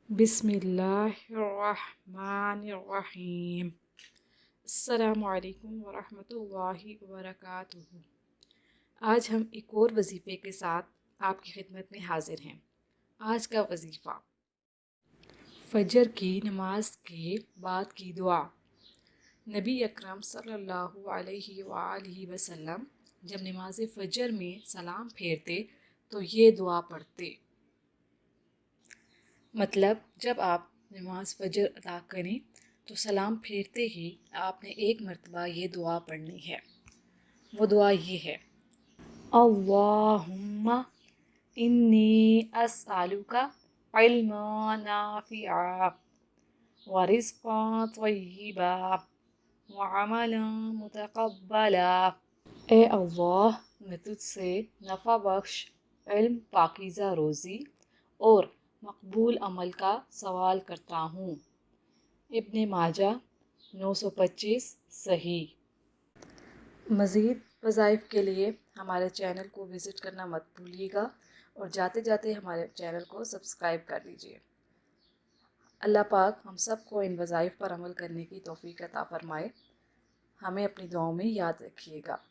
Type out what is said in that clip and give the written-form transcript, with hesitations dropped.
बिस्मिल्लाहिर्रहमानिर्रहीम। अस्सलामु अलैकुम वरहमतुल्लाहि वबरकातुहू। आज हम एक और वजीफ़े के साथ आपकी खिदमत में हाजिर हैं। आज का वजीफ़ा, फजर की नमाज के बाद की दुआ। नबी अकरम सल्लल्लाहु अलैहि वआलिहि वसल्लम जब नमाज फजर में सलाम फेरते तो ये दुआ पढ़ते। मतलब जब आप नमाज फजर अदा करें तो सलाम फेरते ही आपने एक मरतबा ये दुआ पढ़नी है। वो दुआ ये है, अल्लाहुम्मा इन्नी अस्अलुका इल्मन नाफिआ व रिज़्क़न तय्यिबा व अमलन मुतक़ब्बला। ए अल्लाह, मैं तुझसे नफ़ा बख्श इल्म, पाकीज़ा रोज़ी और मकबूल अमल का सवाल करता हूँ। इब्ने माजा 925 सही। मज़ीद वज़ाइफ के लिए हमारे चैनल को विज़िट करना मत भूलिएगा और जाते जाते हमारे चैनल को सब्सक्राइब कर लीजिए। अल्लाह पाक हम सब को इन वज़ाइफ पर अमल करने की तौफ़ीक़ अता फ़रमाए। हमें अपनी दुआओं में याद रखिएगा।